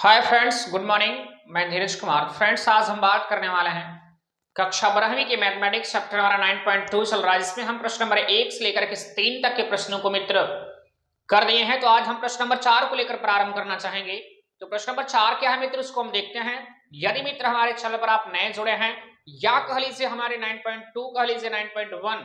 Hi friends, good morning. मैं धीरज Kumar. Friends, आज हम बात करने वाले हैं कक्षा 12वीं की मैथमेटिक्स चैप्टर हमारा 9.2 चल रहा है, जिसमें हम प्रश्न नंबर 1 से लेकर के 3 तक के प्रश्नों को मित्र कर दिए हैं। तो आज हम प्रश्न नंबर 4 को लेकर प्रारंभ करना चाहेंगे। तो प्रश्न नंबर 4 क्या है मित्र, उसको हम देखते हैं। यदि मित्र हमारे चैनल पर आप नए जुड़े हैं या कह लीजिए हमारे 9.2 कह लीजिए 9.1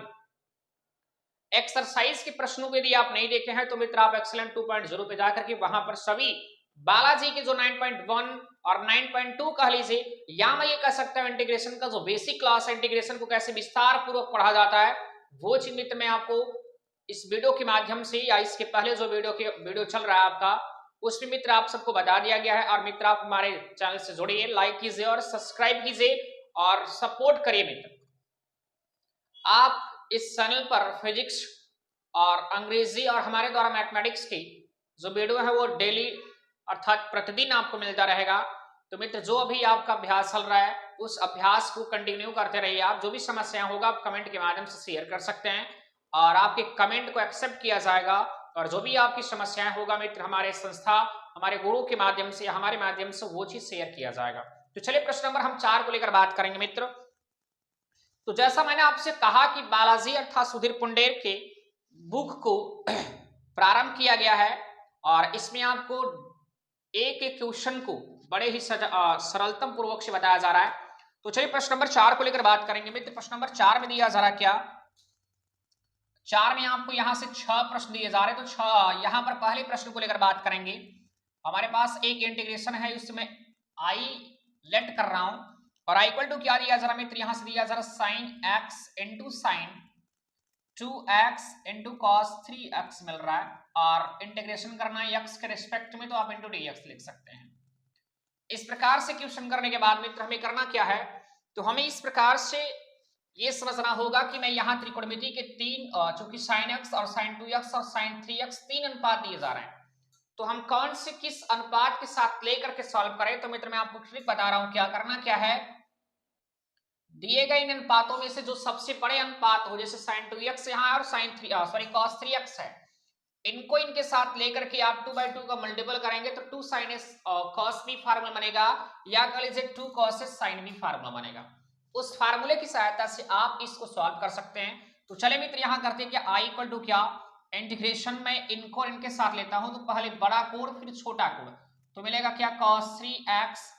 एक्सरसाइज के प्रश्नों को यदि आप नहीं देखे हैं तो मित्र आप एक्सेलेंट 2.0 पे जाकर के वहां पर सभी बालाजी के जो 9.1 और 9.2 कह लीजिए, या मैं ये कह सकता हूं इंटीग्रेशन का जो बेसिक क्लास है, इंटीग्रेशन को कैसे विस्तार पूर्वक पढ़ा जाता है, वो चीज मित्र मैं आपको इस वीडियो के माध्यम से या इसके पहले जो वीडियो चल रहा है आपका, उसमें मित्र आप सबको बता दिया गया है। और मित्र आप हमारे चैनल से जुड़िए, लाइक कीजिए और सब्सक्राइब कीजिए और सपोर्ट करिए। मित्र आप इस चैनल पर फिजिक्स और अंग्रेजी और हमारे द्वारा मैथमेटिक्स की जो वीडियो है वो डेली अर्थात प्रतिदिन आपको मिलता रहेगा। तो मित्र जो अभी आपका अभ्यास चल रहा है उस अभ्यास को कंटिन्यू करते रहिए। आप जो भी समस्या होगा आप कमेंट के माध्यम से शेयर कर सकते हैं और आपके कमेंट को एक्सेप्ट किया जाएगा। और जो भी आपकी समस्याएं होगा मित्र हमारे संस्था हमारे गुरु के माध्यम से या हमारे माध्यम से वो चीज शेयर किया जाएगा। तो चलिए प्रश्न नंबर हम 4 को लेकर बात करेंगे मित्र। तो जैसा मैंने आपसे कहा कि बालाजी अर्थात सुधीर पुंडेर के बुक को प्रारंभ किया गया है और इसमें आपको एक एक क्वेश्चन को बड़े ही सरलतम पूर्वक से बताया जा रहा है। तो चलिए प्रश्न नंबर 4 को लेकर बात करेंगे मित्र। प्रश्न नंबर 4 में दिया जा रहा है क्या, 4 में आपको यहां से 6 प्रश्न दिए जा रहे हैं। तो यहां पर पहले प्रश्न को लेकर बात करेंगे। हमारे पास एक इंटीग्रेशन है, उसमें आई लेट कर रहा हूं और आई इक्वल टू क्या दिया जा रहा मित्र, यहां से दिया जा रहा sine x into sine 2x into cos 3x मिल रहा है और इंटीग्रेशन करना है x के रिस्पेक्ट में, तो आप इंटू dx लिख सकते हैं। इस प्रकार से क्वेश्चन करने के बाद मित्र हमें करना क्या है, तो हमें इस प्रकार से ये समझना होगा कि मैं यहाँ त्रिकोणमिति के तीन चूंकि sin x और sin 2x और sin 3x तीन अनुपात दिए जा रहे हैं, तो हम कौन से किस अनुपात के साथ लेकर के सॉल्व करें। तो मित्र मैं आपको ट्रिक बता रहा हूं, क्या करना क्या है, दिए गए इन अनुपातों में से जो सबसे बड़े अनुपात हो, जैसे sin 2x यहाँ और cos 3x है, इनको इनके साथ लेकर के आप 2/2 का मल्टीपल करेंगे तो 2 sin s cos b formula बनेगा, या कह लीजिए 2 cos s sin b formula बनेगा। उस फार्मूले की सहायता से आप इसको सॉल्व कर सकते हैं। तो चले मित्र यहाँ करते हैं कि i इक्वल टू क्या, इंटीग्रेशन में इनको इनके साथ लेता हूं, तो पहले बड़ा कोण फिर छोटा कोण, तो मिलेगा क्या cos 3x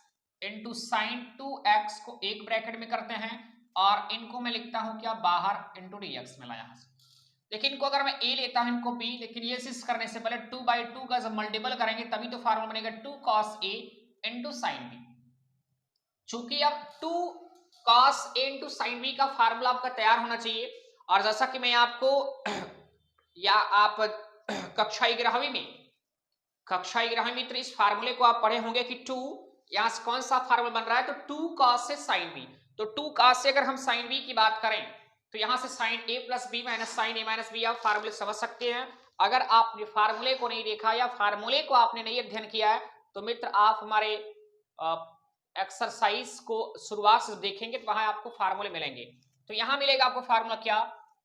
into sine 2x को एक ब्रैकेट में करते हैं और इनको मैं लिखता हूं क्या बाहर इंटू dx मिला यहां से। लेकिन इनको अगर मैं a लेता हूं इनको b, लेकिन ये चीज करने से पहले 2/2 का जब मल्टीपल करेंगे तभी तो फार्मूला बनेगा 2 cos a into sine b। चूंकि अब 2 cos a into sine b का फार्मूला आपका तैयार होना चाहिए, और जैसा कि मैं आपको या आप कक्षा 11वीं मित्र इस फार्मूले को आप पढ़े होंगे कि 2 यहां से कौन सा फार्मूला बन रहा है, तो 2 cos से sin b। तो 2 cos से अगर हम sin b की बात करें तो यहां से sin a plus b minus sin a minus b आप फार्मूले समझ सकते हैं। अगर आपने फार्मूले को नहीं देखा या फार्मूले को आपने नहीं अध्ययन किया है तो मित्र आप हमारे एक्सरसाइज को शुरुआत से देखेंगे तो वहां आपको फार्मूले मिलेंगे। तो यहां मिलेगा आपको फार्मूला क्या,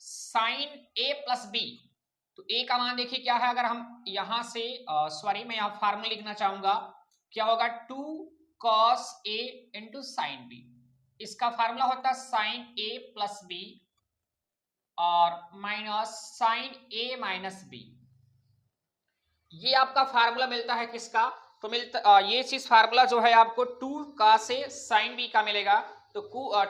sin a प्लस b। तो a का मान देखिए क्या है, अगर हम यहां से मैं यहां फार्मूला लिखना चाहूंगा, क्या होगा 2 cos a into sine b। इसका फार्मूला होता है साइन a प्लस b और minus sine a minus b। ये आपका फार्मूला मिलता है किसका, तो मिलता ये चीज फार्मूला जो है आपको 2 cos से साइन b का मिलेगा। तो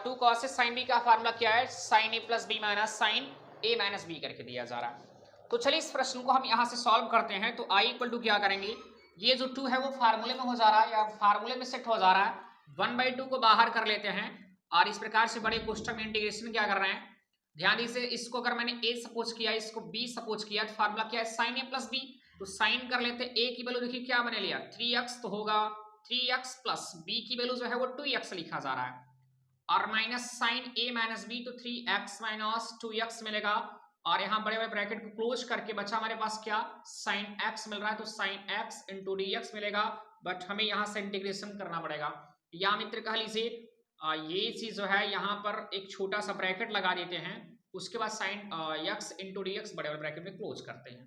2 cos से साइन b का फार्मूला क्या है, sine a plus b minus sine a minus b करके दिया जा रहा है। तो चलिए इस प्रश्न को हम यहां से सॉल्व करते हैं। तो i इक्वल टू क्या करेंगे, ये जो 2 है वो फार्मूले में हो जा रहा है या फार्मूले में सेट हो जा रहा है, 1/2 को बाहर कर लेते हैं और इस प्रकार से बड़े कोष्ठक में इंटीग्रेशन क्या कर रहे हैं, ध्यान दीजिए। इसको अगर मैंने a सपोज किया, इसको b सपोज किया, तो फार्मूला क्या है sin a प्लस b। तो साइन कर लेते हैं, a की वैल्यू देखिए क्या बने लिया 3x, तो होगा 3x प्लस b की वैल्यू जो है वो 2x लिखा जा रहा है और minus sine a minus b, तो 3x माइनस 2x मिलेगा और यहाँ बड़े बड़े ब्रैकेट को क्लोज करके बचा हमारे पास क्या साइन x मिल रहा है, तो साइन x इंटू dx मिलेगा। बट हमें यहाँ से इंटीग्रेशन करना पड़ेगा, या मित्र कह लीजिए ये चीज जो है यहाँ पर एक छोटा सा ब्रैकेट लगा देते हैं, उसके बाद साइन x इंटू dx बड़े बड़े ब्रैकेट में क्लोज करते हैं।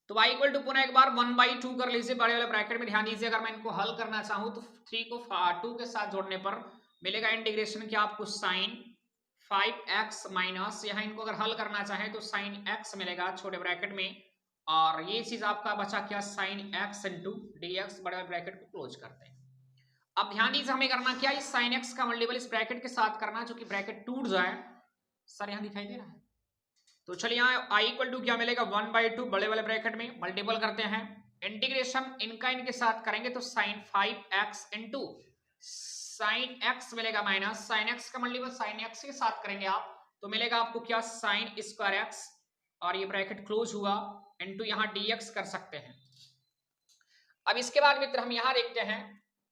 तो y इक्वल टू पुनः एक बार 1/2 कर लीजिए बड़े वाले ब्रैकेट में। ध्यान दीजिए अगर मैं इनको हल करना चाहूं तो 3 को 2 के साथ जोड़ने पर मिलेगा इंटीग्रेशन क्या आपको sin 5x माइनस, यहाँ इनको अगर हल करना चाहे तो sin x मिलेगा छोटे ब्रैकेट में, और ये चीज आपका बचा क्या sin x इंटू dx, बड़े वाले ब्रैकेट को क्लोज करते हैं। अब ध्यान दीजिए हमें करना क्या, इस sin x का मल्टीपल इस ब्रैकेट के साथ करना जो कि ब्रैकेट टूट जाए। सर यहाँ दिखाई दे रहा है, तो चलिए यहाँ i इक्वल टू क्या मिलेगा 1/2 बड़े वाले ब्रैकेट में मल्टीपल करते हैं, इंटीग्रेशन इनका इनके साथ करेंगे तो sin 5x into sin x मिलेगा माइनस sin x का मल्टीपल sin x के साथ करेंगे आप तो मिलेगा आपको क्या sin स्क्वायर x, और ये ब्रैकेट क्लोज हुआ इंटू यहाँ dx कर सकते हैं। अब इसके बाद मित्र हम यहाँ देखते हैं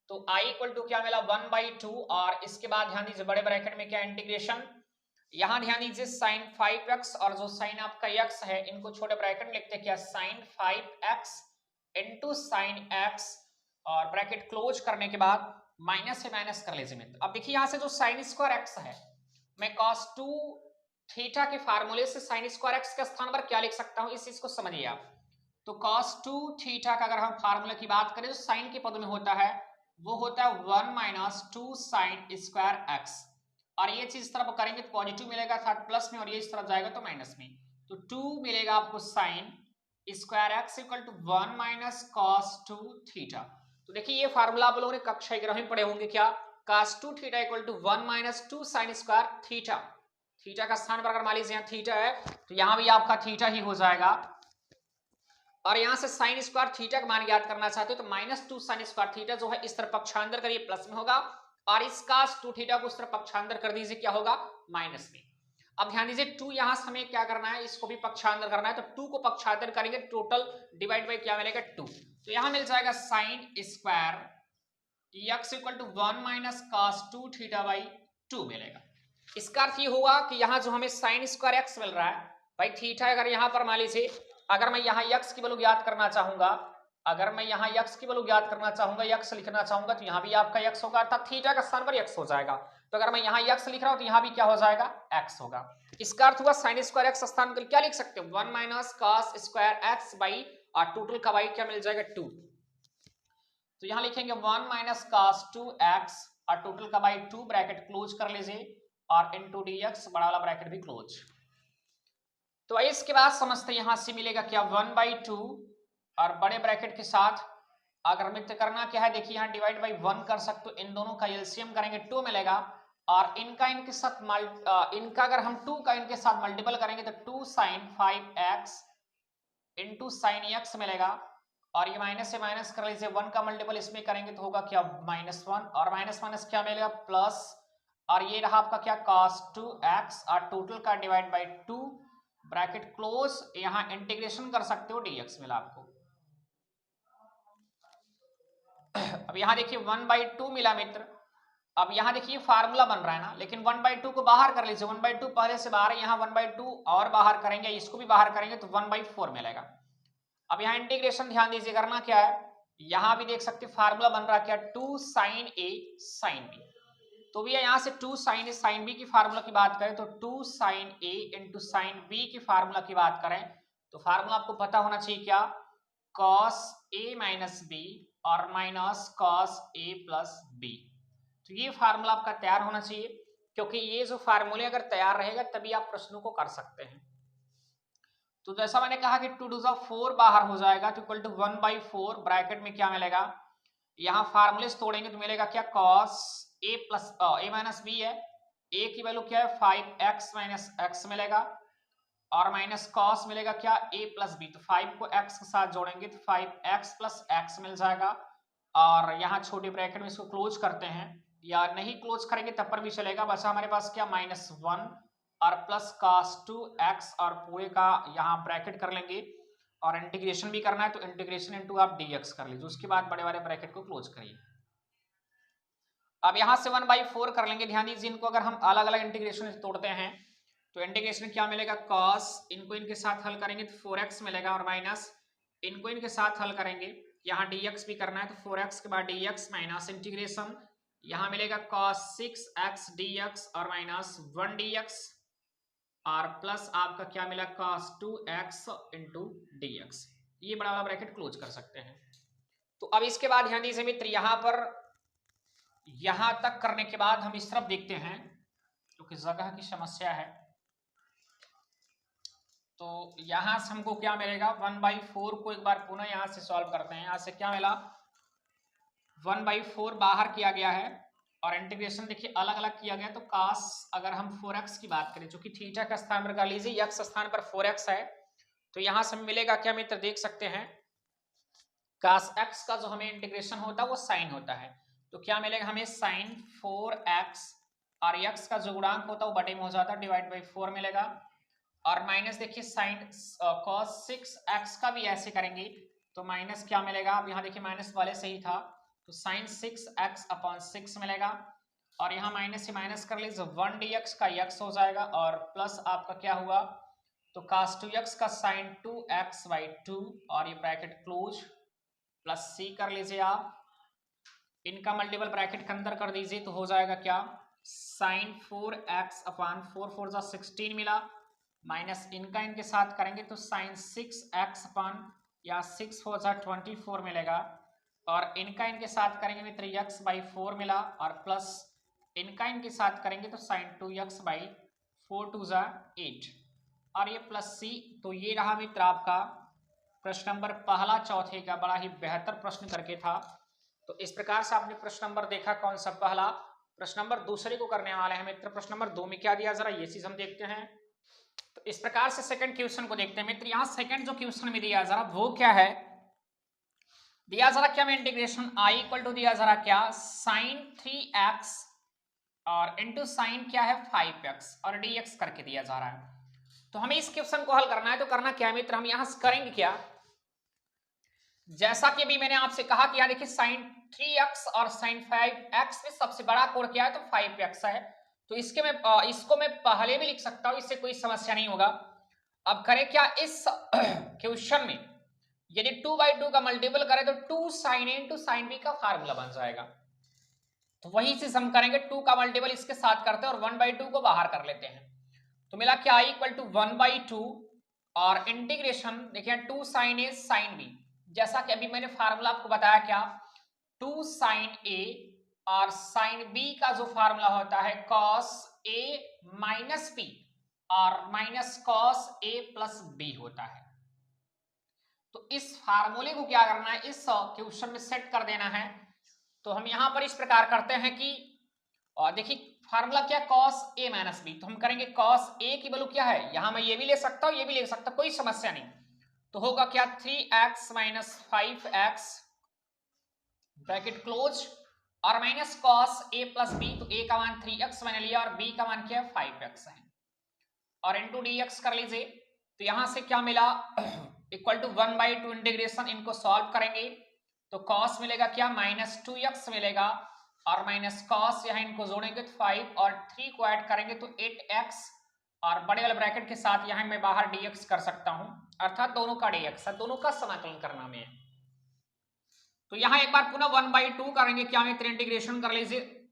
तो i इक्वल टू क्या मिला 1/2, और इसके बाद ध्यान दीजिए बड़े ब्रैकेट में क्या इंटीग्रेशन, यहां ध्यान दीजिए sin 5x और जो sin आपका x है इनको छोटे ब्रैकेट में लिखते हैं क्या sin 5x into sin x, और ब्रैकेट क्लोज करने के बाद माइनस से माइनस कर लीजिए मित्र। अब देखिए यहां से जो sin स्क्वायर x है मैं cos 2 थीटा के फार्मूले से sin स्क्वायर x के स्थान पर क्या लिख सकता हूं, इस चीज को समझिए आप। तो cos 2 थीटा का अगर हम फार्मूला की बात करें तो sin के पद में होता है, वो होता है 1 माइनस 2 sin स्क्वायर x, और ये चीज इस तरफ करेंगे तो पॉजिटिव मिलेगा साथ प्लस में, और ये इस तरफ जाएगा तो माइनस में, तो 2 मिलेगा आपको sine square x equal to 1 minus cos 2 theta. तो देखिए ये फार्मूला आप लोगों ने कक्षा 11 में पढ़े होंगे क्या, cos 2 theta equal to 1 minus 2 sine square theta. Theta का स्थान पर अगर मान लीजिए यहाँ थीटा है तो यहाँ भी आपका थीटा ही हो जाएगा, और यहां से साइन स्क्वायर थीटा का मान ज्ञात करना चाहते हो तो माइनस 2 साइन स्क्वायर थीटा जो है इस तरफ पक्षांतर करिए प्लस में होगा, और इस cos 2 थीटा को उस तरफ पक्षांतर कर दीजिए क्या होगा माइनस में। अब ध्यान दीजिए 2 यहां से हमें क्या करना है, इसको भी पक्षांतर करना है, तो 2 को पक्षांतर करेंगे टोटल डिवाइड बाय क्या मिलेगा 2, तो यहां मिल जाएगा sine square x equal to 1 minus cos 2 theta by 2 मिलेगा। इसका अर्थ ये हुआ कि यहां जो हमें साइन स्क्वायर x मिल रहा है भाई थीटा, अगर यहां पर मान लीजिए अगर मैं यहाँ x की वैल्यू ज्ञात करना चाहूंगा, अगर मैं यहाँ x की वैल्यू ज्ञात करना चाहूंगा, x लिखना चाहूंगा तो यहाँ भी आपका x होगा, अर्थात थीटा का स्थान पर x हो जाएगा, तो अगर मैं यहाँ x लिख रहा हूं तो यहाँ भी क्या हो जाएगा x होगा। इसका अर्थ हुआ साइन स्क्वायर x स्थान पर क्या लिख सकते हो 1 minus cos square x by, और टोटल का बाई क्या मिल जाएगा 2, तो यहाँ लिखेंगे 1 माइनस cos 2x और टोटल का बाई 2, ब्रैकेट क्लोज कर लीजिए, और इनटू dx बड़ा वाला ब्रैकेट भी क्लोज। तो इसके बाद समझते यहां से मिलेगा क्या 1/2, और बड़े ब्रैकेट के साथ अगर मित्र करना क्या है देखिए यहाँ डिवाइड बाई 1 कर सकते हो, इन दोनों का एलसीएम करेंगे 2 मिलेगा, और इनका इनके साथ इनका अगर हम 2 का इनके साथ मल्टीपल करेंगे तो 2 sign 5x into sine x मिलेगा, और ये माइनस से माइनस कर लीजिए 1 का मल्टीपल इसमें करेंगे तो होगा क्या -1, और माइनस माइनस क्या मिलेगा प्लस, और ये रहा आपका क्या cos 2x और टोटल का डिवाइड बाई 2, ब्रैकेट क्लोज, यहां इंटीग्रेशन कर सकते हो dx मिला आपको। अब यहां देखिए 1/2 मिला मित्र, अब यहां देखिए फार्मूला बन रहा है ना, लेकिन 1/2 को बाहर कर लीजिए, 1/2 पहले से बाहर है, यहाँ 1/2 और बाहर करेंगे, इसको भी बाहर करेंगे तो 1/4 मिलेगा। अब यहाँ इंटीग्रेशन ध्यान दीजिए करना क्या है, यहां भी देख सकते फार्मूला बन रहा है क्या 2 साइन a साइन b, तो भैया यहाँ से 2 साइन ए साइन बी की फार्मूला की बात करें तो 2 साइन ए इंटू साइन बी की फार्मूला की बात करें तो फार्मूला आपको पता होना चाहिए क्या cos a माइनस बी और minus cos a plus B, तो ये फार्मूला आपका तैयार होना चाहिए, क्योंकि ये जो फार्मूले अगर तैयार रहेगा तभी आप प्रश्नों को कर सकते हैं। तो जैसा मैंने कहा कि 2 टू 4 बाहर हो जाएगा तो इक्वल टू 1/4, ब्रैकेट में क्या मिलेगा, यहाँ फार्मूले तोड़ेंगे तो मिलेगा क्या cos a plus a minus B है, a की वैल्यू क्या है 5x माइनस x मिलेगा, और माइनस cos मिलेगा क्या a प्लस बी, तो 5 को x के साथ जोड़ेंगे तो 5x प्लस x मिल जाएगा, और यहाँ छोटे ब्रैकेट में इसको क्लोज करते हैं, या नहीं क्लोज करेंगे तब पर भी चलेगा, बचा हमारे पास क्या -1 और प्लस cos 2x, और पूरे का यहाँ ब्रैकेट कर लेंगे, और इंटीग्रेशन भी करना है तो इंटीग्रेशन इनटू आप dx कर लीजिए, उसके बाद बड़े वाले ब्रैकेट को क्लोज करिए। अब यहां से 1/4 कर लेंगे, ध्यान दीजिए इनको अगर हम अलग अलग इंटीग्रेशन तोड़ते हैं तो इंटीग्रेशन क्या मिलेगा cos, इनको इनके साथ हल करेंगे तो 4x मिलेगा, और माइनस इनको इनके साथ हल करेंगे, यहाँ dx भी करना है तो 4x के बाद dx माइनस इंटीग्रेशन, यहाँ मिलेगा cos 6x dx और माइनस 1 dx, और प्लस आपका क्या मिला cos 2x इंटू dx, ये बड़ा वाला ब्रैकेट क्लोज कर सकते हैं। तो अब इसके बाद ध्यान दीजिए मित्र, यहां पर यहां तक करने के बाद हम इस तरफ देखते हैं क्योंकि जगह की समस्या है। तो यहां से हमको क्या मिलेगा, 1/4 को एक बार पुनः यहां से सॉल्व करते हैं। यहां से क्या मिला, 1/4 बाहर किया गया है और इंटीग्रेशन देखिए अलग अलग किया गया। तो कास अगर हम 4x की बात करें जो कि थीटा का स्थान पर कर लीजिए, x स्थान पर 4x है, तो यहां से मिलेगा क्या मित्र, देख सकते हैं कास x का जो हमें इंटीग्रेशन होता है वो साइन होता है। तो क्या मिलेगा हमें, साइन 4x और x का जो गुणांक होता है वो बटे में हो जाता है, डिवाइड बाई 4 मिलेगा। और माइनस देखिए साइन cos 6x का भी ऐसे करेंगे तो माइनस क्या मिलेगा, अब यहाँ देखिए माइनस वाले से ही था, तो साइन 6x अपॉन 6 मिलेगा। और यहाँ माइनस से माइनस कर लीजिए, 1 dx का x हो जाएगा और प्लस आपका क्या हुआ, तो cos 2x का साइन 2x बाई 2 और ये ब्रैकेट क्लोज प्लस c कर लीजिए आप, इनका मल्टीपल ब्रैकेट के अंदर कर दीजिए तो हो जाएगा क्या, साइन 4x अपॉन 4 4 जा 16 मिला, माइनस इनका इनके साथ करेंगे तो साइन 6x अपॉन या 6 4 जा 24 मिलेगा। और इनका इनके साथ करेंगे मित्र x बाई 4 मिला और प्लस इनका इनके साथ करेंगे तो साइन 2x बाई 4 2 जा 8 और ये प्लस c। तो ये रहा मित्र आपका प्रश्न नंबर पहला चौथे का, बड़ा ही बेहतर प्रश्न करके था। तो इस प्रकार से आपने प्रश्न नंबर देखा कौन सा पहला। प्रश्न नंबर दूसरे को करने वाले हैं मित्र, प्रश्न नंबर 2 में क्या दिया जरा ये चीज हम देखते हैं। तो इस प्रकार से सेकंड क्वेश्चन को देखते हैं मित्र। यहाँ सेकंड जो क्वेश्चन में दिया जरा वो क्या है, दिया जरा क्या में इंटीग्रेशन i इक्वल टू दिया जरा क्या साइन 3x और इंटू साइन क्या है 5x और dx करके दिया जा रहा है। तो हमें इस क्वेश्चन को हल करना है। तो करना क्या है मित्र, हम यहां से करेंगे क्या, जैसा कि अभी मैंने आपसे कहा कि यहाँ देखिए साइन 3x और साइन 5x में सबसे बड़ा कोण क्या है, तो 5x है। तो इसको मैं पहले भी लिख सकता हूं, इससे कोई समस्या नहीं होगा। अब करें क्या, इस क्वेश्चन में यदि 2/2 का मल्टीपल करें तो 2 sin a into sine b का फार्मूला बन जाएगा। तो वही चीज हम करेंगे, 2 का मल्टीपल इसके साथ करते हैं और 1/2 को बाहर कर लेते हैं। तो मिला क्या i इक्वल टू 1/2 और इंटीग्रेशन देखिए 2 sin a sin b, जैसा कि अभी मैंने फार्मूला आपको बताया क्या, 2 sin a और sin b का जो फार्मूला होता है cos a माइनस b और minus cos a plus b होता है। तो इस फार्मूले को क्या करना है, इस क्वेश्चन में सेट कर देना है। तो हम यहां पर इस प्रकार करते हैं कि देखिए फार्मूला क्या cos a माइनस b, तो हम करेंगे cos a की वैल्यू क्या है, यहां मैं ये भी ले सकता हूं ये भी ले सकता हूं, कोई समस्या नहीं। तो होगा क्या 3x minus 5x bracket close और minus cos a plus b, तो a का मान 3x मैंने लिया और b का मान क्या है 5x है और इंटू dx कर लीजिए। तो यहां से क्या मिला इक्वल टू 1/2 इंटीग्रेशन, इनको सॉल्व करेंगे तो cos मिलेगा क्या माइनस 2x मिलेगा और माइनस cos यहाँ इनको जोड़ेंगे तो 5 और 3 को ऐड करेंगे तो 8x और बड़े वाले ब्रैकेट के साथ यहाँ मैं बाहर dx कर सकता हूं, अर्थात दोनों का dx है, दोनों का समाकलन करना में। तो यहाँ एक बार पुनः 1/2 करेंगे क्या मित्र, इंटीग्रेशन कर लीजिए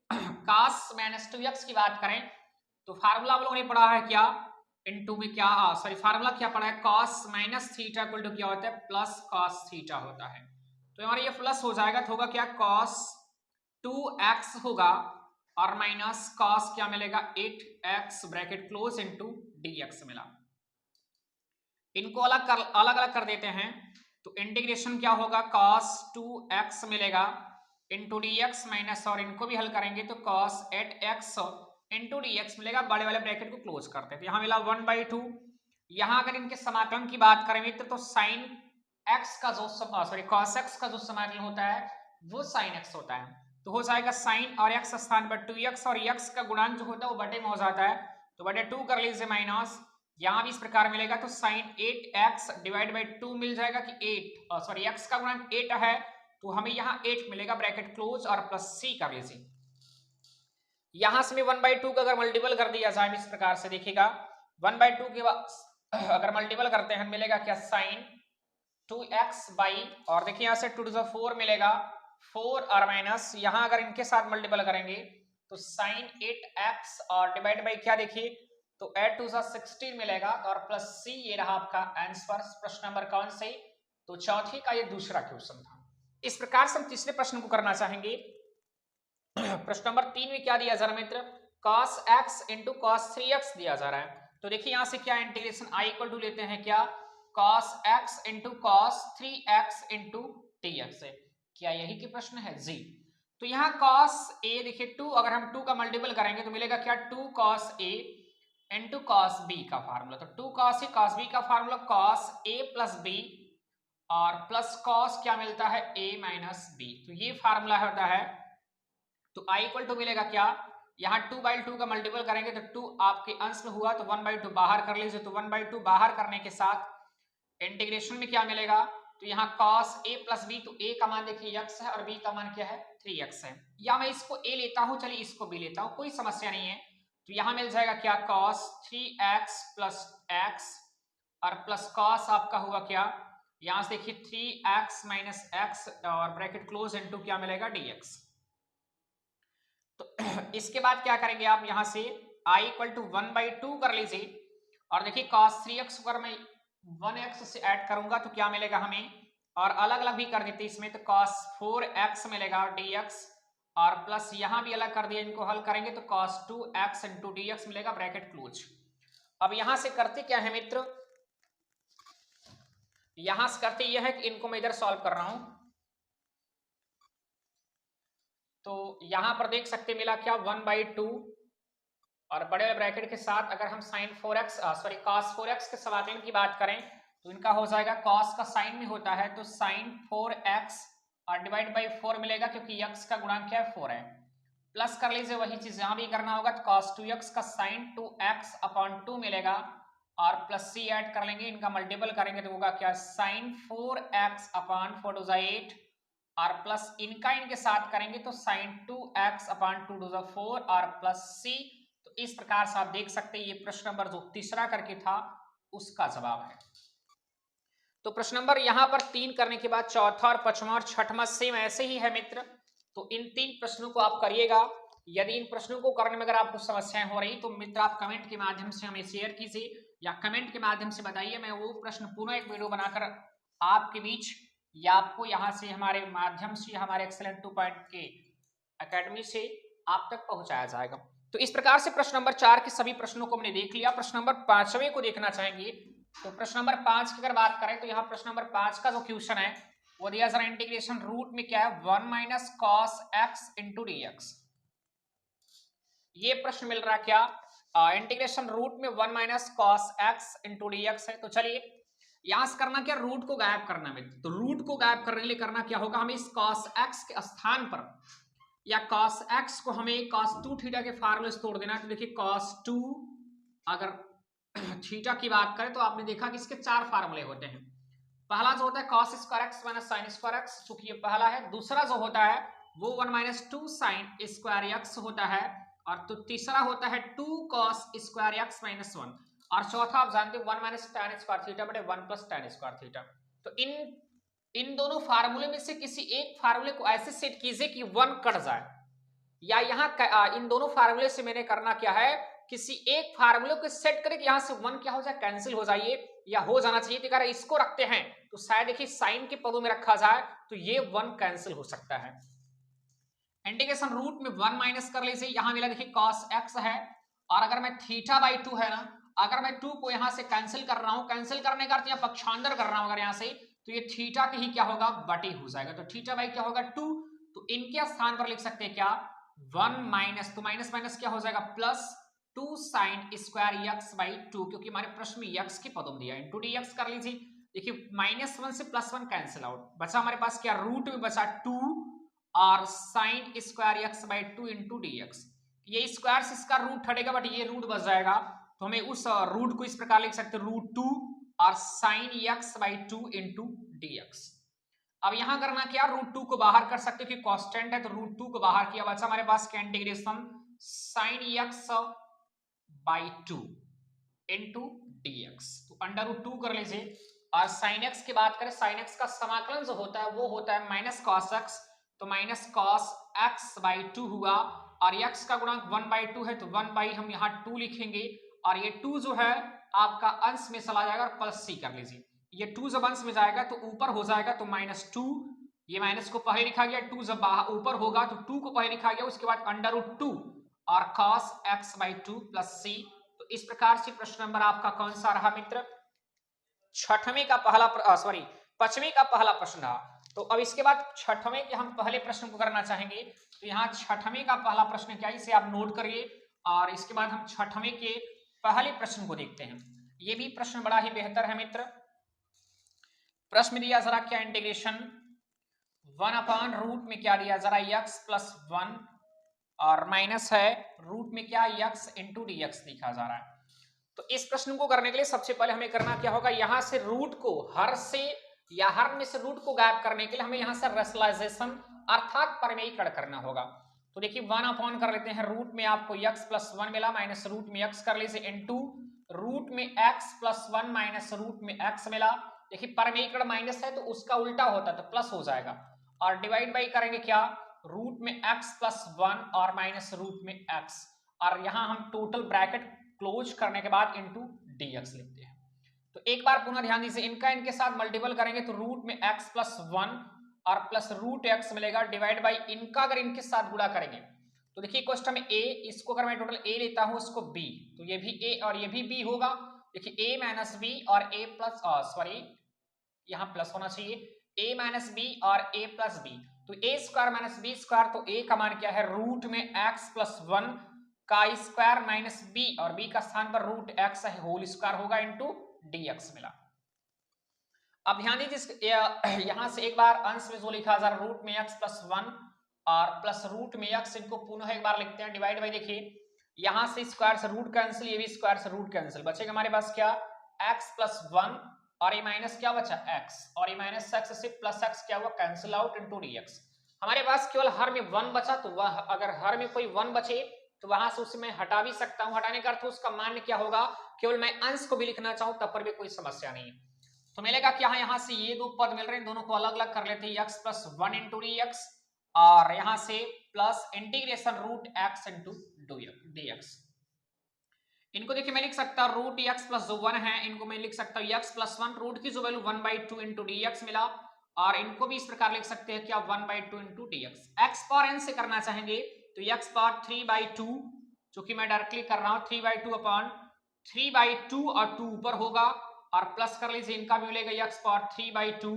cos माइनस 2x की बात करें तो फार्मूला आप लोगों ने पढ़ा है क्या, इनटू में क्या सॉरी फार्मूला क्या पढ़ा है, cos minus theta equal to क्या होता है प्लस cos थीटा होता है। तो हमारा ये प्लस हो जाएगा तो होगा क्या cos 2x होगा और माइनस cos क्या मिलेगा 8x bracket close into dx मिला। इनको अलग अलग कर देते हैं तो इंटीग्रेशन क्या होगा cos 2x मिलेगा इनटू dx माइनस और इनको भी हल करेंगे तो cos 8x इंटू dx मिलेगा, बड़े वाले ब्रैकेट को क्लोज करते हैं। तो यहाँ मिला 1/2। यहाँ अगर इनके समाकलन की बात करें मित्र तो साइन x का जो सॉरी cos x का जो समाकलन होता है वो sin x होता है। तो हो जाएगा साइन और x स्थान पर 2x और x का गुणांक जो होता है वो बटे में हो जाता है, तो बटे 2 कर लीजिए माइनस, यहाँ भी इस प्रकार मिलेगा तो साइन 8x डिवाइड बाई 2 मिल जाएगा कि 8 सॉरी x का गुणांक 8 है तो हमें यहाँ 8 मिलेगा ब्रैकेट क्लोज और प्लस c कर लीजिए। यहां से भी 1/2 का अगर मल्टीपल कर दिया जाए इस प्रकार से देखिएगा 1/2 के बाद अगर मल्टीपल करते हैं मिलेगा क्या साइन 2x बाई और देखिए यहां से 2 टू द 4 मिलेगा 4 और माइनस यहाँ अगर इनके साथ मल्टीपल करेंगे तो साइन 8x और डिवाइड बाई क्या देखिए तो 8 टू द 16 मिलेगा और प्लस c, ये रहा आपका आंसर प्रश्न नंबर कौन से तो चौथे का ये दूसरा क्वेश्चन था। इस प्रकार से हम तीसरे प्रश्न को करना चाहेंगे। प्रश्न नंबर 3 में क्या दिया जा रहा है मित्र, cos x into cos 3x दिया जा रहा है। तो देखिए यहां से क्या इंटीग्रेशन i इक्वल टू लेते हैं क्या, cos x into cos 3x into dx है। क्या यही के प्रश्न है जी। तो यहाँ cos a देखिए 2, अगर हम 2 का मल्टीपल करेंगे तो मिलेगा क्या 2 cos a into cos b का फार्मूला। तो 2 cos a cos b का formula cos a plus b और प्लस cos क्या मिलता है a माइनस b। तो ये फार्मूला होता है। तो i इक्वल टू मिलेगा क्या, यहाँ 2/2 का मल्टीपल करेंगे तो 2 आपके अंश में हुआ तो 1/2 बाहर कर लीजिए। तो 1/2 बाहर करने के साथ इंटीग्रेशन में क्या मिलेगा, तो यहाँ cos a प्लस b, तो a का मान देखिए x है और b का मान क्या है 3x है। या मैं इसको a लेता हूँ, चलिए इसको b लेता हूँ, कोई समस्या नहीं है। तो यहाँ मिल जाएगा क्या cos 3x प्लस x और प्लस cos आपका हुआ क्या, यहाँ से देखिए 3x माइनस x और ब्रैकेट क्लोज इनटू क्या मिलेगा dx। तो इसके बाद क्या करेंगे आप, यहां से i इक्वल टू 1/2 कर लीजिए और देखिए cos 3x अगर मैं 1x से ऐड करूंगा तो क्या मिलेगा हमें, और अलग अलग भी कर देते इसमें, तो cos 4x मिलेगा dx और प्लस यहां भी अलग कर दिया, इनको हल करेंगे तो cos 2x इंटू dx मिलेगा ब्रैकेट क्लोज। अब यहां से करते क्या है मित्र, यहां से करते यह है कि इनको मैं इधर सॉल्व कर रहा हूं। तो यहां पर देख सकते मिला क्या 1/2 और बड़े ब्रैकेट के साथ अगर हम sin 4x cos 4x के समाकलन की बात करें तो इनका हो जाएगा, cos का साइन में होता है तो sin 4x और डिवाइड बाई 4 मिलेगा क्योंकि x का गुणांक क्या है 4 है। प्लस कर लीजिए वही चीज यहां भी करना होगा, तो cos 2x का sin 2x अपॉन 2 मिलेगा और प्लस c ऐड कर लेंगे, इनका मल्टीपल करेंगे तो होगा क्या sin 4x अपॉन 4 टू 8 और प्लस इनका इनके साथ करेंगे तो sin 2x अपॉन 2 टू 4 और प्लस c। तो इस प्रकार से आप देख सकते हैं ये प्रश्न नंबर जो तीसरा करके था उसका जवाब है। तो प्रश्न नंबर यहां पर 3 करने के बाद चौथा और पांचवा और छठवां सेम ऐसे ही है मित्र। तो इन 3 प्रश्नों को आप करिएगा। यदि इन प्रश्नों को करने में अगर आपको समस्याएं हो रही तो मित्र आप कमेंट के माध्यम से हमें शेयर कीजिए या कमेंट के माध्यम से बताइए, मैं वो प्रश्न पुनः एक वीडियो बनाकर आपके बीच या आपको यहाँ से हमारे माध्यम से हमारे एक्सेलेंट 2 पॉइंट के एकेडमी से आप तक पहुंचाया जाएगा। तो इस प्रकार से प्रश्न नंबर 4 के सभी प्रश्नों को हमने देख लिया। प्रश्न नंबर 5वें को देखना चाहेंगे। तो प्रश्न नंबर 5 की अगर बात करें तो यहाँ प्रश्न नंबर 5 का जो क्वेश्चन है वो दिया जरा इंटीग्रेशन रूट में क्या है 1 minus cos x into dx। ये प्रश्न मिल रहा क्या, इंटीग्रेशन रूट में 1 minus cos x into dx है। तो चलिए यहां से करना क्या, रूट को गायब करना है। तो रूट को गायब करने के लिए करना क्या होगा, हमें इस cos x के स्थान पर या cos x को हमें cos 2 थीटा के फार्मूले से तोड़ देना है। तो देखिए cos 2 अगर थीटा की बात करें तो आपने देखा कि इसके 4 फार्मूले होते हैं। पहला जो होता है cos square x minus sign square x, चूंकि ये पहला है। दूसरा जो होता है वो 1 माइनस 2 साइन स्क्वायर x होता है और तो तीसरा होता है 2 cos स्क्वायर x माइनस 1 और चौथा आप जानते हो 1 माइनस tan स्क्वायर थीटा बटे 1 प्लस tan स्क्वायर थीटा। तो इन दोनों फार्मूले में से किसी एक फार्मूले को ऐसे सेट कीजिए कि 1 कट जाए, या यहाँ इन दोनों फार्मूले से मैंने करना क्या है, किसी एक फार्मूले को सेट करें कि यहाँ से 1 क्या हो जाए कैंसिल हो जाइए या हो जाना चाहिए। तो अगर इसको रखते हैं तो शायद देखिए साइन के पदों में रखा जाए तो ये 1 कैंसिल हो सकता है। इंटीग्रेशन रूट में 1 माइनस कर लीजिए, यहां मिला देखिए cos x है और अगर मैं थीटा बाई 2 है ना, अगर मैं 2 को यहां से कैंसिल कर रहा हूं, कैंसिल करने का अर्थ यहां पक्षांतर कर रहा हूं अगर यहां से, तो ये थीटा के ही क्या होगा बटे हो जाएगा। तो थीटा बाई क्या होगा 2, तो इनके स्थान पर लिख सकते हैं क्या 1 माइनस, तो माइनस माइनस क्या हो जाएगा plus 2 sine square x by 2, क्योंकि हमारे प्रश्न में x के पदों में दिया है, इंटू dx कर लीजिए। देखिए -1 से +1 कैंसिल आउट, बचा हमारे पास क्या रूट में बचा 2 और sign square x by 2 into dx। ये स्क्वायर से इसका रूट हटेगा बट ये रूट बच जाएगा, तो हमें उस रूट को इस प्रकार लिख सकते हैं √2 और sine x by 2 into dx। अब यहां करना क्या, √2 को बाहर कर सकते हो कि कांस्टेंट है, तो √2 को बाहर किया, बचा हमारे पास क्या integration sine x by 2 into dx। तो √2 कर लीजिए और साइन x की बात करें, साइन x का समाकलन जो होता है वो होता है माइनस cos x, तो माइनस cos x बाई 2 हुआ और x का गुणांक 1/2 है तो 1 बाई हम यहाँ 2 लिखेंगे और ये 2 जो है आपका अंश में चला जाएगा और प्लस c कर लीजिए। ये 2 जब अंश में जाएगा तो ऊपर हो जाएगा तो -2, ये माइनस को पहले लिखा गया, 2 जब ऊपर होगा तो 2 को पहले लिखा गया, उसके बाद √2 और cos x/2 प्लस c। तो इस प्रकार से प्रश्न नंबर आपका कौन सा रहा मित्र? छठवें का पहला पांचवें का पहला प्रश्न रहा। तो अब इसके बाद छठवें के हम पहले प्रश्न को करना चाहेंगे। तो यहाँ छठवें का पहला प्रश्न क्या है, इसे आप नोट करिए और इसके बाद हम छठवें के पहले प्रश्न को देखते हैं। ये भी प्रश्न बड़ा ही बेहतर है मित्र। प्रश्न दिया जरा क्या, इंटीग्रेशन 1/रूट में क्या दिया जरा x+1 और माइनस है रूट में क्या x इंटू dx लिखा जा रहा है। तो इस प्रश्न को करने के लिए सबसे पहले हमें करना क्या होगा, यहां से रूट को हर से या हर में से रूट को गायब करने के लिए हमें यहां से रेशनलाइजेशन अर्थात परिमेयीकरण करना होगा। तो देखिए 1 कर लेते हैं, रूट में आपको x+1 मिला माइनस रूट में x कर लीजिए इंटू रूट में x+1 माइनस रूट में x मिला। देखिए परिमेयीकरण माइनस है तो उसका उल्टा होता है तो प्लस हो जाएगा और डिवाइड बाई करेंगे क्या, रूट में x+1 और माइनस रूट में x और यहां हम टोटल ब्रैकेट क्लोज करने के बाद इंटू dx लिखते हैं। तो एक बार पुनः ध्यान दीजिए, इनका इनके साथ मल्टीपल करेंगे तो रूट में x+1 और प्लस रूट x मिलेगा, डिवाइड बाई इनका अगर इनके साथ गुणा करेंगे तो देखिए क्वेश्चन में a, इसको अगर मैं टोटल a लेता हूं इसको b, तो ये भी a और ये भी b होगा। देखिए a माइनस b और a प्लस यहाँ प्लस होना चाहिए, a माइनस b और a प्लस b, तो a square minus b square, तो a का मान क्या है रूट में x+1 का स्क्वायर माइनस b और b का स्थान पर रूट x है होल स्क्वायर होगा इंटू dx मिला। अब ध्यान दीजिए यहां से एक बार अंश में जो लिखा जा रहा रूट में x+1 और प्लस रूट में x, इनको पुनः एक बार लिखते हैं डिवाइड बाई। देखिए यहां से स्क्वायर से रूट कैंसिल, ये भी स्क्वायर से रूट कैंसिल, बचेगा हमारे पास क्या x+1 और ये माइनस क्या बचा x और ये माइनस x से प्लस x क्या हुआ कैंसिल आउट इंटू dx। हमारे पास केवल हर में 1 बचा, तो वह अगर हर में कोई 1 बचे तो वहां से उसे मैं हटा भी सकता हूं, हटाने का अर्थ उसका मान क्या होगा, केवल मैं अंश को भी लिखना चाहूं तब पर भी कोई समस्या नहीं है। तो मिलेगा क्या, यहाँ से ये दो पद मिल रहे हैं, दोनों को अलग अलग कर लेते हैं, x+1 इंटू dx और यहां से plus integration root x into dx। इनको देखिए मैं लिख सकता हूं रूट x+1 है, इनको मैं लिख सकता हूं x+1 रूट की जो वैल्यू 1/2 इंटू dx मिला और इनको भी इस प्रकार लिख सकते हैं क्या 1/2 into dx। x power n से करना चाहेंगे तो x पावर 3/2, जो कि मैं डायरेक्टली कर रहा हूं 3/2 अपॉन 3/2 और 2 ऊपर होगा और प्लस कर लीजिए इनका भी मिलेगा x पावर 3/2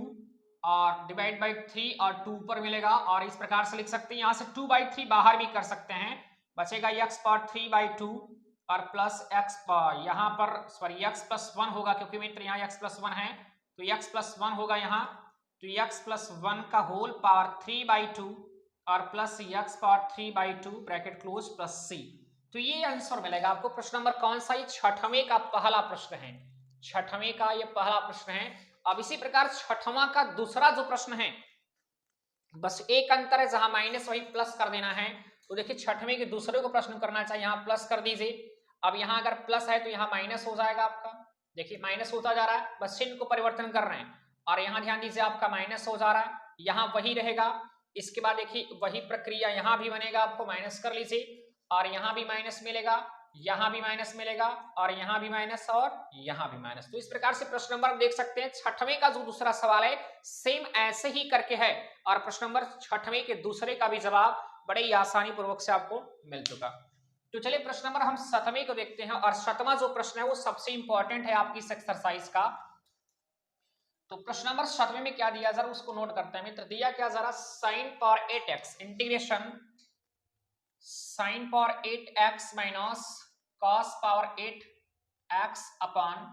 और डिवाइड बाई 3 और 2 ऊपर मिलेगा और इस प्रकार से लिख सकते हैं, यहां से 2/3 बाहर भी कर सकते हैं, बचेगा x पावर 3/2 और प्लस x यहाँ पर x+1 होगा क्योंकि मित्र यहाँ x+1 है तो x+1 होगा यहाँ, तो x+1 का होल पावर 3/2 और plus x power 3/2 bracket close plus c। तो ये आंसर मिलेगा आपको। प्रश्न नंबर कौन सा, ये छठवें का पहला प्रश्न है, छठवें का ये पहला प्रश्न है। अब इसी प्रकार छठवां का दूसरा जो प्रश्न है बस एक अंतर है, जहां माइनस वही प्लस कर देना है। तो देखिए छठवें के दूसरे को प्रश्न करना चाहिए, यहाँ प्लस कर दीजिए। अब यहाँ अगर प्लस है तो यहाँ माइनस हो जाएगा आपका, देखिए माइनस होता जा रहा है, बस चिन्ह को परिवर्तन कर रहे हैं और यहाँ ध्यान दीजिए आपका माइनस हो जा रहा है, यहाँ वही रहेगा। इसके बाद देखिए वही प्रक्रिया यहाँ भी बनेगा, आपको माइनस कर लीजिए और यहाँ भी माइनस मिलेगा, यहाँ भी माइनस मिलेगा और यहाँ भी माइनस और यहाँ भी माइनस। तो इस प्रकार से प्रश्न नंबर देख सकते हैं छठवें का जो दूसरा सवाल है सेम ऐसे ही करके है और प्रश्न नंबर छठवें के दूसरे का भी जवाब बड़े ही आसानी पूर्वक से आपको मिल चुका। तो चलिए प्रश्न नंबर हम 7वें को देखते हैं और 7वां जो प्रश्न है वो सबसे इंपॉर्टेंट है आपकी इस एक्सरसाइज का। तो प्रश्न नंबर 7वें में क्या दिया जरा उसको नोट करते हैं मित्र। दिया क्या जरा, sin power 8x integration sin power 8x minus cos power 8x upon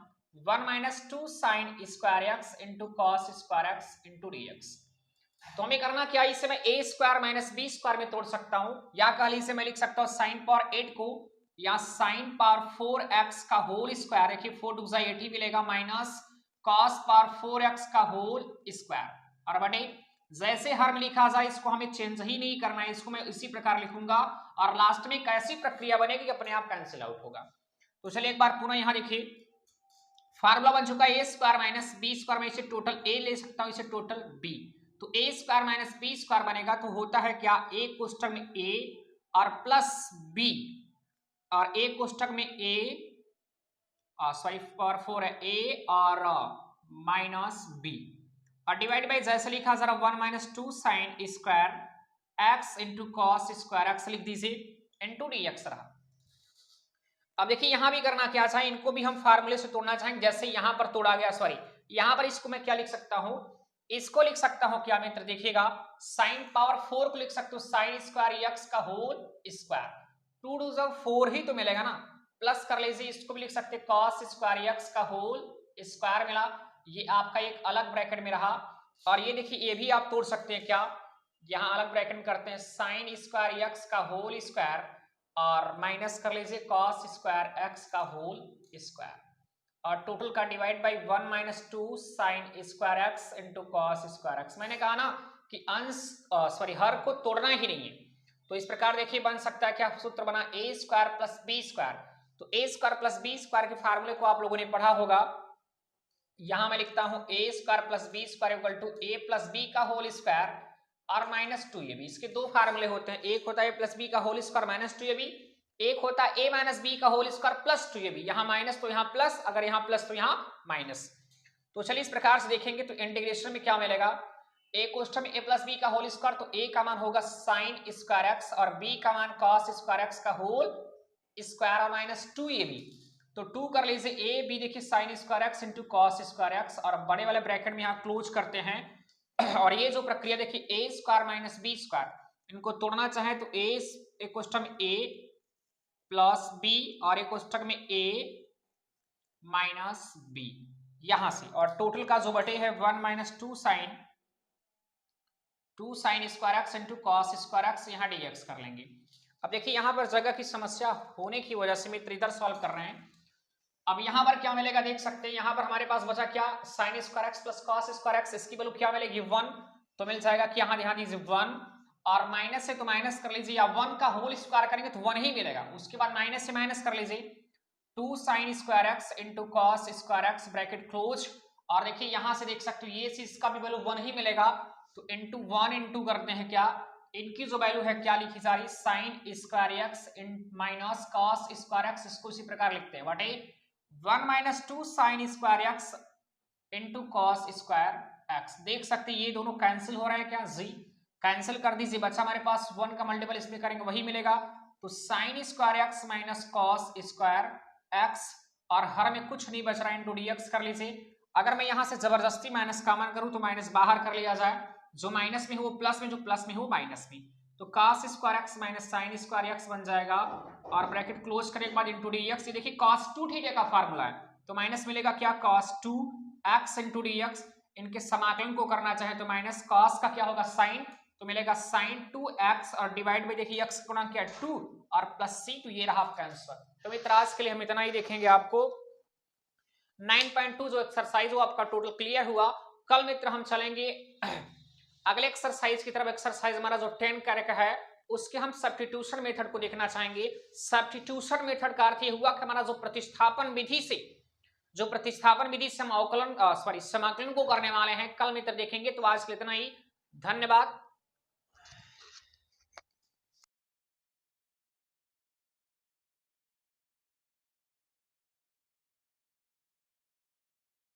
1 minus 2 sin square x into cos square x into dx। तो हमें करना क्या, इसे मैं a square minus b square में तोड़ सकता हूं या कल इसे मैं लिख सकता हूं sin पावर 8 को या sin पावर 4x का होल स्क्वायर, देखिए 4 2 8 ही मिलेगा माइनस cos पावर 4x का होल स्क्वायर और बटे जैसे हर में लिखा जाए इसको हमें चेंज ही नहीं करना है, इसको मैं इसी प्रकार लिखूंगा और लास्ट में एक ऐसी प्रक्रिया बनेगी कि अपने आप कैंसिल आउट होगा। तो चलिए एक बार पुनः यहां देखिए फार्मूला बन चुका है a square minus b square में इसे टोटल a ले सकता हूं, इसे टोटल b, तो a square minus b square बनेगा तो होता है क्या a कोष्टक में a और प्लस b और a कोष्टक में a पावर 4 है a और माइनस बी और डिवाइड बाई जैसे लिखा जरा 1 minus 2 sine square x into cos square x लिख दीजिए इंटू डी एक्स रहा। अब देखिए यहां भी करना क्या चाहे, इनको भी हम फार्मूले से तोड़ना चाहेंगे, जैसे यहां पर तोड़ा गया, सॉरी यहां पर इसको मैं क्या लिख सकता हूं, इसको लिख सकता हूं क्या मित्र, देखिएगा साइन पावर 4 को लिख सकते हो साइन स्क्वायर एक्स का होल स्क्वायर, 2 टू जब 4 ही तो मिलेगा ना, प्लस कर लीजिए, इसको भी लिख सकते हैं कॉस स्क्वायर एक्स का होल स्क्वायर मिला, ये आपका एक अलग ब्रैकेट में रहा। और ये देखिए ये भी आप तोड़ सकते हैं क्या, यहां अलग ब्रैकेट में करते हैं साइन स्क्वायर एक्स का होल स्क्वायर और माइनस कर लीजिए कॉस स्क्वायर एक्स का होल स्क्वायर और टोटल का divide by 1 minus 2 sine square x into cos square x. मैंने कहा ना कि अंश सॉरी हर को तोड़ना ही नहीं है, तो इस प्रकार देखिए बन सकता है क्या सूत्र बना ए स्क्वायर प्लस बी स्क्वायर, तो ए स्क्वायर प्लस बी स्क्वायर के फार्मूले को आप लोगों ने पढ़ा होगा, यहां मैं लिखता हूं A square plus B square equal to A plus B का होल स्क्वायर और माइनस 2ab। इसके दो फार्मूले होते हैं, एक होता है ए प्लस बी का होल स्क्वायर माइनस 2ab, एक होता है ए माइनस बी का होल स्क्वायर प्लस 2ab, यहां माइनस तो यहां प्लस, अगर यहां प्लस तो यहां माइनस। तो चलिए इस प्रकार से देखेंगे तो इंटीग्रेशन में क्या मिलेगा, ए कोष्ठक में ए प्लस बी का होल स्क्वायर, तो ए का मान होगा साइन स्क्वायर एक्स और बी का मान कॉस स्क्वायर एक्स का होल स्क्वायर और माइनस 2ab, तो 2 कर लीजिए, ए बी देखिए sign square x into cos square x और बड़े वाले ब्रैकेट में यहां क्लोज करते हैं और ये जो प्रक्रिया देखिए ए स्क्वायर माइनस बी स्क्वायर, इनको तोड़ना चाहे तो ए कोष्ठक में ए प्लस बी और एक कोष्ठक में ए माइनस बी यहां से, और टोटल का जो बटे है 1 minus 2 sine square x into cos square x, यहां डीएक्स कर लेंगे। अब देखिए यहां पर जगह की समस्या होने की वजह से मित्र इधर सॉल्व कर रहे हैं। अब यहां पर क्या मिलेगा देख सकते हैं, यहां पर हमारे पास बचा क्या sign square x plus cos square x, इसकी वैल्यू क्या मिलेगी 1, तो मिल जाएगा कि यहां ध्यान दीजिए 1 और माइनस से तो माइनस कर लीजिए, या 1 का होल स्क्वायर करेंगे तो 1 ही मिलेगा, उसके बाद माइनस से माइनस कर लीजिए 2 sine square x into cos square x bracket close, और देखिए यहां से देख सकते हो ये चीज का भी वैल्यू 1 ही मिलेगा, तो इंटू 1 इंटू करते हैं क्या, इनकी जो वैल्यू है क्या लिखी जा रही sign square x minus cos square x, इसको इसी प्रकार लिखते हैं what 1 minus 2 sine square x into cos square x. देख सकते हैं ये दोनों कैंसिल हो रहे हैं क्या, जी कैंसिल कर दीजिए, बचा हमारे पास 1 का मल्टीपल इसमें करेंगे वही मिलेगा, तो sign square x minus cos square x और हर में कुछ नहीं बच रहा है इंटू डीएक्स कर लीजिए। अगर मैं यहां से जबरदस्ती माइनस कॉमन करूं तो माइनस बाहर कर लिया जाए, जो माइनस में हो प्लस में, जो प्लस में हो माइनस में, तो cos square x minus sign square x बन जाएगा और ब्रैकेट क्लोज करने के बाद इंटू डीएक्स, ये देखिए cos 2 थीटा का फार्मूला है, तो माइनस मिलेगा क्या cos 2 एक्स इंटू डीएक्स, इनके समाकलन को करना चाहे तो माइनस cos का क्या होगा साइन, तो मिलेगा साइन 2x और डिवाइड में देखिए x गुणा किया 2 और प्लस c, तो ये रहा आपका आंसर। तो मित्र आज के लिए हम इतना ही देखेंगे, आपको 9.2 जो एक्सरसाइज वो आपका टोटल क्लियर हुआ। कल मित्र हम चलेंगे अगले एक्सरसाइज की तरफ, एक्सरसाइज हमारा जो 10 कार्य का है उसके हम सब्स्टिट्यूशन मेथड को देखना चाहेंगे। सब्स्टिट्यूशन मेथड का अर्थ ये हुआ कि हमारा जो प्रतिस्थापन विधि से हम समाकलन को करने वाले हैं, कल मित्र देखेंगे। तो आज के लिए इतना ही, धन्यवाद।